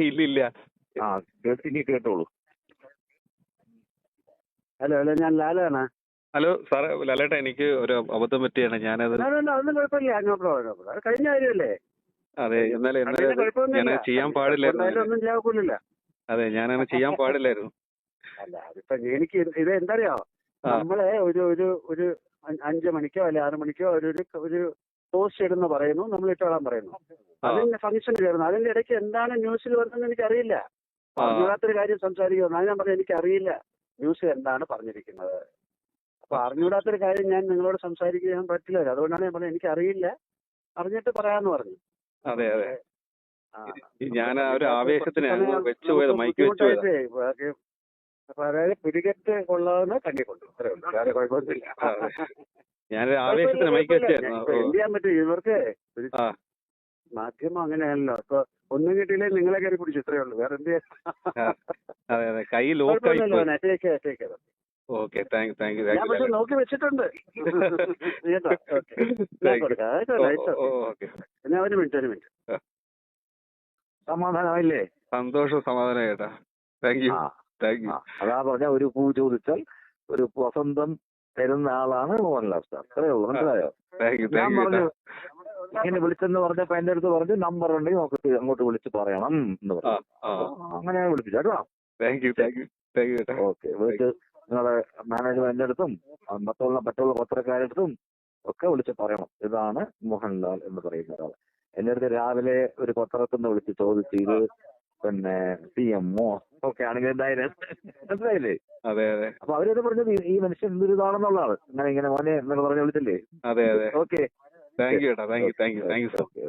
ഇല്ലില്ല. ആ ഇനി കേട്ടോളൂ. ഹലോ ഹലോ, ഞാൻ ലാലാണ്. ഹലോ സാറേ, ലാലേട്ടാ, എനിക്ക് ഒരു അബദ്ധം പറ്റിയാണ്. ഞാനത് അതൊന്നും കുഴപ്പമില്ല, അത് കഴിഞ്ഞ കാര്യമല്ലേ. അതെ, എന്നാലും ഞാനത് ചെയ്യാൻ പാടില്ലായിരുന്നു. ഒന്നും ചെയ്യാക്കില്ല. അതെ, ഞാനത് ചെയ്യാൻ പാടില്ലായിരുന്നു. അല്ല, അതിപ്പോ എനിക്ക് ഇത് എന്തറിയോ, നമ്മളെ ഒരു 5 മണിക്കോ അല്ലെ 6 മണിക്കോ ഒരു പോസ്റ്റ് ഇടുന്ന പറയുന്നു, നമ്മൾ ഇട്ടോളാൻ പറയുന്നു. അതിന്റെ ഫംഗ്ഷൻ കയറുന്നു. അതിന്റെ ഇടയ്ക്ക് എന്താണ് ന്യൂസിൽ വരുന്നതെന്ന് എനിക്കറിയില്ല. അറിഞ്ഞൂടാത്തൊരു കാര്യം സംസാരിക്കുന്നു. അത് ഞാൻ പറഞ്ഞു, എനിക്കറിയില്ല ന്യൂസ് എന്താണ് പറഞ്ഞിരിക്കുന്നത്. അപ്പൊ അറിഞ്ഞൂടാത്തൊരു കാര്യം ഞാൻ നിങ്ങളോട് സംസാരിക്കാൻ പറ്റില്ല. അതുകൊണ്ടാണ് ഞാൻ പറഞ്ഞത് എനിക്കറിയില്ല, അറിഞ്ഞിട്ട് പറയാന്ന് പറഞ്ഞു. അതെ അതെ, ഞാൻ ആ ഒരു ആവേശത്തിന് വെച്ചുപോയത്, മൈക്ക് വെച്ചുപോയത്. അപ്പൊ അതായത് പിടികെട്ട് കൊള്ളാവുന്ന തങ്ങിക്കൊണ്ടു, വേറെ കുഴപ്പമൊന്നുമില്ല. ഞാനൊരു ആവേശത്തിന് മൈക്ക് വെച്ചായിരുന്നു. എന്ത് ചെയ്യാൻ പറ്റും, ഇവർക്ക് മാധ്യമം അങ്ങനെയാണല്ലോ. അപ്പൊ ഒന്നും കിട്ടിയില്ലേ നിങ്ങളെ കയറി പിടിച്ചു, ഇത്രയേ ഉള്ളൂ, വേറെ എന്ത് ചെയ്യാൻ. കൈ ലോക്കായി. ഓക്കെ, ഞാൻ പക്ഷെ നോക്കി വെച്ചിട്ടുണ്ട്. എന്നാ ഒരു മിനിറ്റ്. സമാധാനമായില്ലേ? സന്തോഷം, സമാധാനം ചേട്ടാ. Thank you. അതാ പറഞ്ഞ, ഒരു പൂ ചോദിച്ചാൽ ഒരു വസന്തം തരുന്ന ആളാണ് മോഹൻലാൽ സാർ. അത്രേ ഉള്ളൂ, മനസ്സിലായോ? ഞാൻ പറഞ്ഞു ഇങ്ങനെ വിളിച്ചെന്ന് പറഞ്ഞപ്പോ എന്റെ അടുത്ത് പറഞ്ഞു, നമ്പർ ഉണ്ടെങ്കിൽ നോക്കിട്ട് അങ്ങോട്ട് വിളിച്ച് പറയണം എന്ന് പറഞ്ഞു. അങ്ങനെ വിളിപ്പിച്ചു കേട്ടോ. ഓക്കെ, വിളിച്ച് നിങ്ങളെ മാനേജ്മെന്റിന്റെ അടുത്തും മറ്റുള്ള പത്രക്കാരുടെ അടുത്തും ഒക്കെ വിളിച്ച് പറയണം, ഇതാണ് മോഹൻലാൽ എന്ന് പറയുന്ന ഒരാൾ. എന്റെ അടുത്ത് രാവിലെ ഒരു പത്രത്തിൽ നിന്ന് വിളിച്ച് ചോദിച്ചു, ഇത് പിന്നെ CMO ഒക്കെ ആണെങ്കിൽ എന്തായാലും മനസ്സിലായില്ലേ? അതെ അതെ. അപ്പൊ അവരത് പറഞ്ഞത് ഈ മനുഷ്യൻ എന്തൊരു ഇതാണെന്നുള്ളതാണ്. ഇങ്ങനെ മോനെ എന്നൊക്കെ പറഞ്ഞ് വിളിച്ചില്ലേ? അതെ അതെ. ഓക്കെ, താങ്ക് യു ചേട്ടാ. Thank you sir. ഓക്കെ.